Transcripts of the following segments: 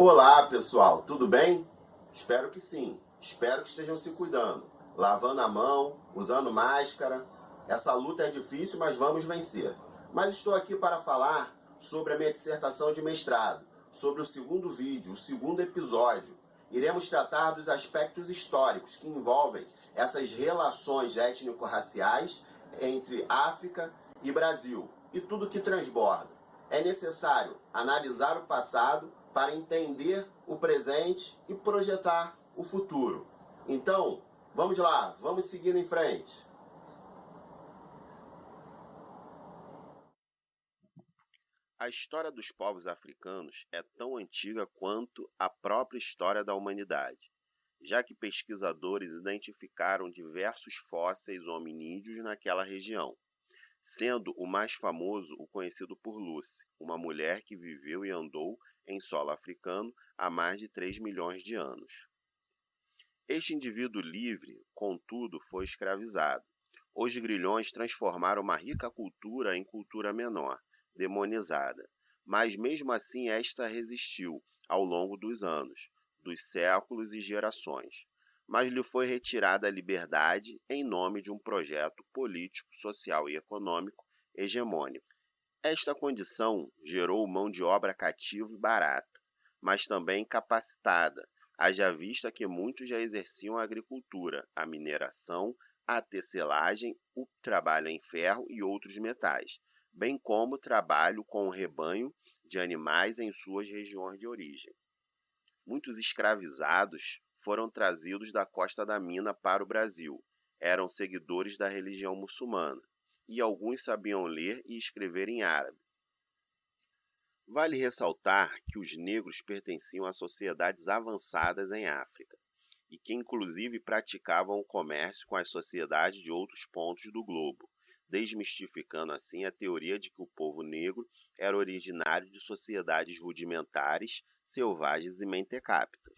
Olá, pessoal, tudo bem? Espero que sim. Espero que estejam se cuidando, lavando a mão, usando máscara. Essa luta é difícil, mas vamos vencer. Mas estou aqui para falar sobre a minha dissertação de mestrado, sobre o segundo vídeo, o segundo episódio. Iremos tratar dos aspectos históricos que envolvem essas relações étnico-raciais entre África e Brasil e tudo que transborda. É necessário analisar o passado para entender o presente e projetar o futuro. Então, vamos lá, vamos seguir em frente. A história dos povos africanos é tão antiga quanto a própria história da humanidade, já que pesquisadores identificaram diversos fósseis hominídeos naquela região, sendo o mais famoso o conhecido por Lucy, uma mulher que viveu e andou em solo africano há mais de 3 milhões de anos. Este indivíduo livre, contudo, foi escravizado. Os grilhões transformaram uma rica cultura em cultura menor, demonizada, mas mesmo assim esta resistiu ao longo dos anos, dos séculos e gerações, mas lhe foi retirada a liberdade em nome de um projeto político, social e econômico hegemônico. Esta condição gerou mão de obra cativa e barata, mas também capacitada, haja vista que muitos já exerciam a agricultura, a mineração, a tecelagem, o trabalho em ferro e outros metais, bem como o trabalho com o rebanho de animais em suas regiões de origem. Muitos escravizados foram trazidos da Costa da Mina para o Brasil. Eram seguidores da religião muçulmana, e alguns sabiam ler e escrever em árabe. Vale ressaltar que os negros pertenciam a sociedades avançadas em África, e que inclusive praticavam o comércio com as sociedades de outros pontos do globo, desmistificando assim a teoria de que o povo negro era originário de sociedades rudimentares, selvagens e mentecaptas.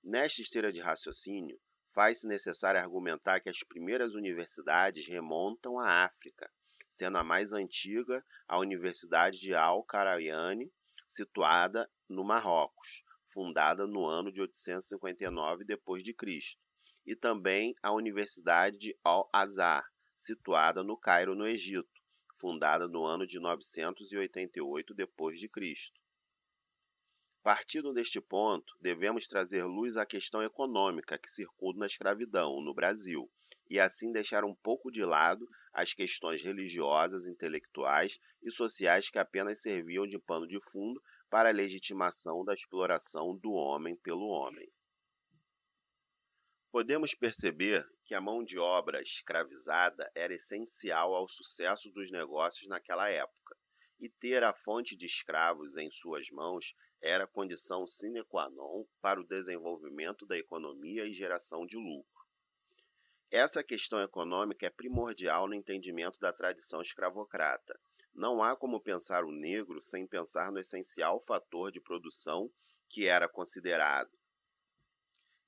Nesta esteira de raciocínio, faz-se necessário argumentar que as primeiras universidades remontam à África, sendo a mais antiga a Universidade de Al-Qarayani, situada no Marrocos, fundada no ano de 859 d.C., e também a Universidade de Al-Azhar, situada no Cairo, no Egito, fundada no ano de 988 d.C. Partindo deste ponto, devemos trazer luz à questão econômica que circunda a escravidão no Brasil, e assim deixar um pouco de lado as questões religiosas, intelectuais e sociais que apenas serviam de pano de fundo para a legitimação da exploração do homem pelo homem. Podemos perceber que a mão de obra escravizada era essencial ao sucesso dos negócios naquela época, e ter a fonte de escravos em suas mãos era condição sine qua non para o desenvolvimento da economia e geração de lucro. Essa questão econômica é primordial no entendimento da tradição escravocrata. Não há como pensar o negro sem pensar no essencial fator de produção que era considerado.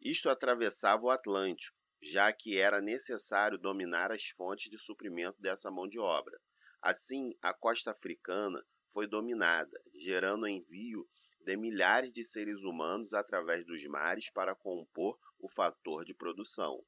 Isto atravessava o Atlântico, já que era necessário dominar as fontes de suprimento dessa mão de obra. Assim, a costa africana foi dominada, gerando o envio de milhares de seres humanos através dos mares para compor o fator de produção.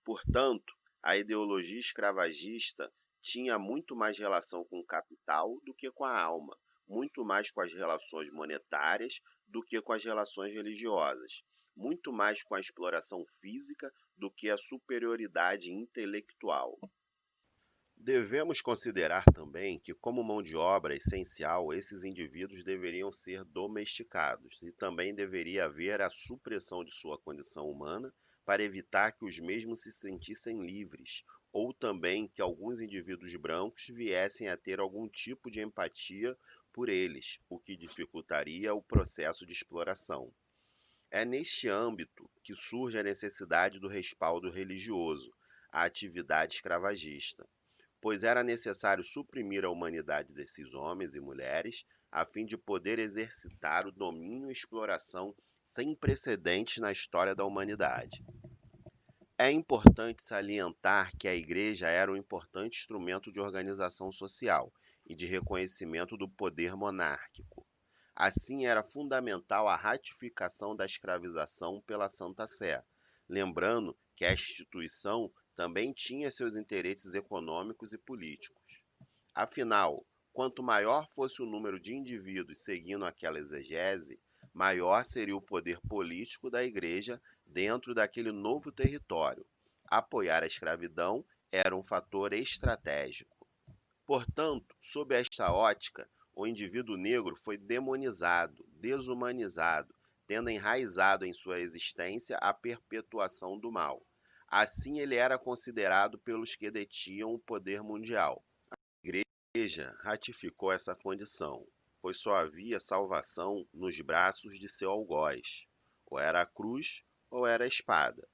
Portanto, a ideologia escravagista tinha muito mais relação com o capital do que com a alma, muito mais com as relações monetárias do que com as relações religiosas, muito mais com a exploração física do que a superioridade intelectual. Devemos considerar também que, como mão de obra essencial, esses indivíduos deveriam ser domesticados e também deveria haver a supressão de sua condição humana para evitar que os mesmos se sentissem livres, ou também que alguns indivíduos brancos viessem a ter algum tipo de empatia por eles, o que dificultaria o processo de exploração. É neste âmbito que surge a necessidade do respaldo religioso à atividade escravagista, pois era necessário suprimir a humanidade desses homens e mulheres a fim de poder exercitar o domínio e exploração sem precedentes na história da humanidade. É importante salientar que a Igreja era um importante instrumento de organização social e de reconhecimento do poder monárquico. Assim, era fundamental a ratificação da escravização pela Santa Sé, lembrando que a instituição também tinha seus interesses econômicos e políticos. Afinal, quanto maior fosse o número de indivíduos seguindo aquela exegese, maior seria o poder político da Igreja dentro daquele novo território. Apoiar a escravidão era um fator estratégico. Portanto, sob esta ótica, o indivíduo negro foi demonizado, desumanizado, tendo enraizado em sua existência a perpetuação do mal. Assim, ele era considerado pelos que detinham o poder mundial. A Igreja ratificou essa condição, pois só havia salvação nos braços de seu algoz, ou era a cruz ou era a espada.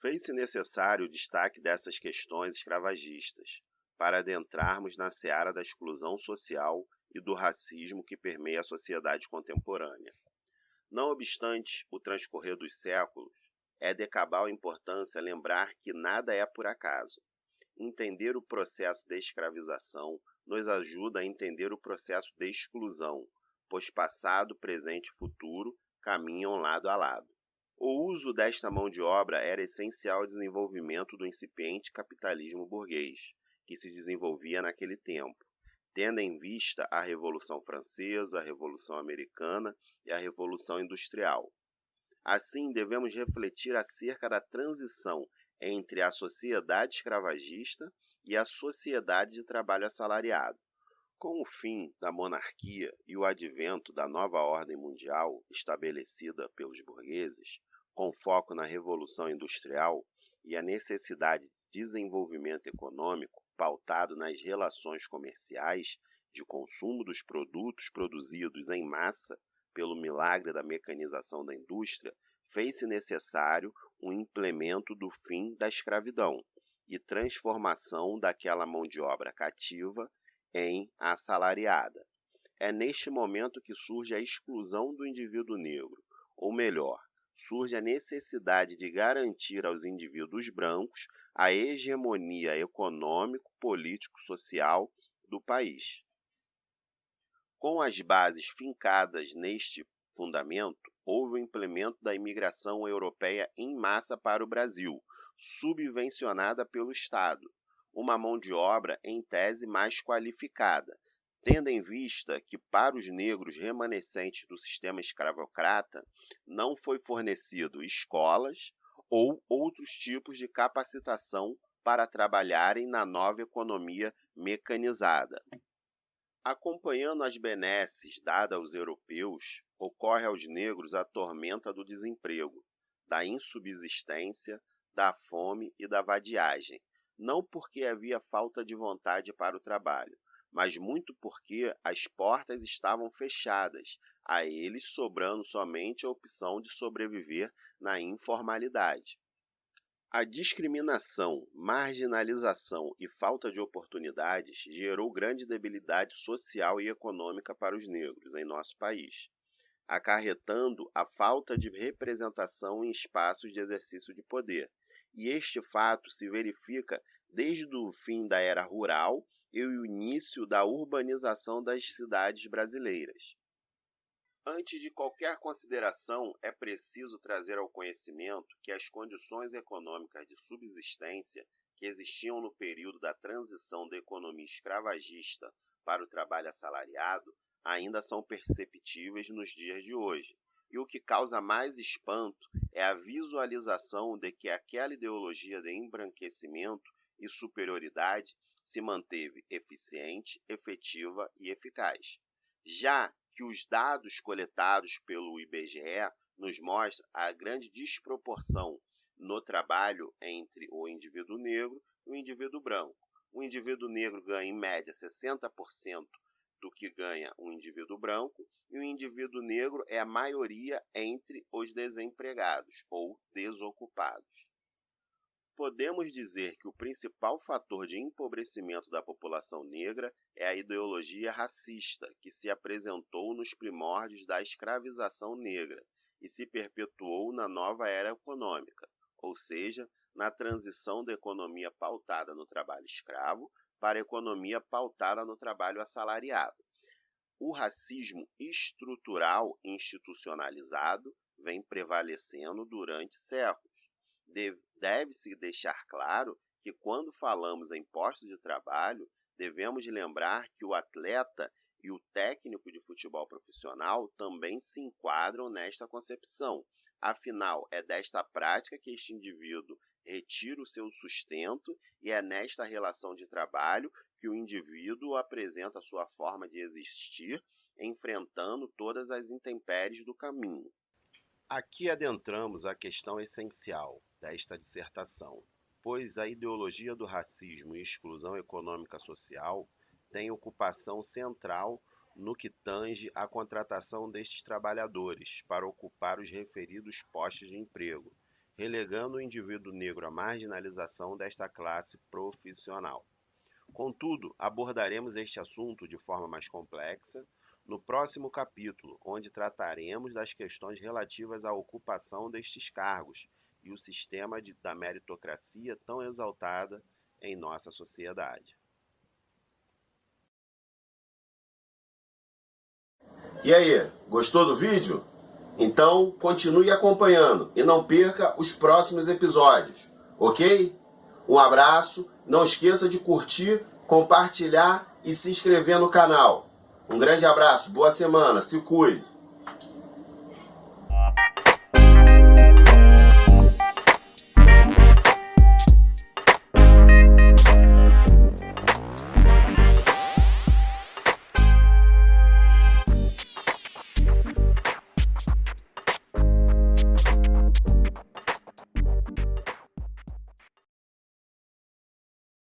Fez-se necessário o destaque dessas questões escravagistas, para adentrarmos na seara da exclusão social e do racismo que permeia a sociedade contemporânea. Não obstante o transcorrer dos séculos, é de cabal importância lembrar que nada é por acaso. Entender o processo de escravização nos ajuda a entender o processo de exclusão, pois passado, presente e futuro caminham lado a lado. O uso desta mão de obra era essencial ao desenvolvimento do incipiente capitalismo burguês, que se desenvolvia naquele tempo, tendo em vista a Revolução Francesa, a Revolução Americana e a Revolução Industrial. Assim, devemos refletir acerca da transição entre a sociedade escravagista e a sociedade de trabalho assalariado. Com o fim da monarquia e o advento da nova ordem mundial estabelecida pelos burgueses, com foco na Revolução Industrial e a necessidade de desenvolvimento econômico pautado nas relações comerciais de consumo dos produtos produzidos em massa pelo milagre da mecanização da indústria, fez-se necessário o implemento do fim da escravidão e transformação daquela mão de obra cativa em assalariada. É neste momento que surge a exclusão do indivíduo negro, ou melhor, surge a necessidade de garantir aos indivíduos brancos a hegemonia econômico, político, social do país. Com as bases fincadas neste fundamento, houve o implemento da imigração europeia em massa para o Brasil, subvencionada pelo Estado, uma mão de obra em tese mais qualificada, tendo em vista que para os negros remanescentes do sistema escravocrata não foi fornecido escolas ou outros tipos de capacitação para trabalharem na nova economia mecanizada. Acompanhando as benesses dadas aos europeus, ocorre aos negros a tormenta do desemprego, da insubsistência, da fome e da vadiagem, não porque havia falta de vontade para o trabalho, mas muito porque as portas estavam fechadas, a eles sobrando somente a opção de sobreviver na informalidade. A discriminação, marginalização e falta de oportunidades gerou grande debilidade social e econômica para os negros em nosso país, acarretando a falta de representação em espaços de exercício de poder. E este fato se verifica desde o fim da era rural e o início da urbanização das cidades brasileiras. Antes de qualquer consideração, é preciso trazer ao conhecimento que as condições econômicas de subsistência que existiam no período da transição da economia escravagista para o trabalho assalariado ainda são perceptíveis nos dias de hoje. E o que causa mais espanto é a visualização de que aquela ideologia de embranquecimento e superioridade se manteve eficiente, efetiva e eficaz. Já que os dados coletados pelo IBGE nos mostram a grande desproporção no trabalho entre o indivíduo negro e o indivíduo branco. O indivíduo negro ganha, em média, 60% do que ganha um indivíduo branco, e o indivíduo negro é a maioria entre os desempregados ou desocupados. Podemos dizer que o principal fator de empobrecimento da população negra é a ideologia racista que se apresentou nos primórdios da escravização negra e se perpetuou na nova era econômica, ou seja, na transição da economia pautada no trabalho escravo para a economia pautada no trabalho assalariado. O racismo estrutural institucionalizado vem prevalecendo durante séculos. Deve-se deixar claro que, quando falamos em postos de trabalho, devemos lembrar que o atleta e o técnico de futebol profissional também se enquadram nesta concepção. Afinal, é desta prática que este indivíduo retira o seu sustento e é nesta relação de trabalho que o indivíduo apresenta sua forma de existir, enfrentando todas as intempéries do caminho. Aqui adentramos a questão essencial desta dissertação, pois a ideologia do racismo e exclusão econômica social tem ocupação central no que tange à contratação destes trabalhadores para ocupar os referidos postos de emprego, relegando o indivíduo negro à marginalização desta classe profissional. Contudo, abordaremos este assunto de forma mais complexa no próximo capítulo, onde trataremos das questões relativas à ocupação destes cargos e o sistema da meritocracia tão exaltada em nossa sociedade. E aí, gostou do vídeo? Então continue acompanhando e não perca os próximos episódios, ok? Um abraço, não esqueça de curtir, compartilhar e se inscrever no canal. Um grande abraço, boa semana, se cuide!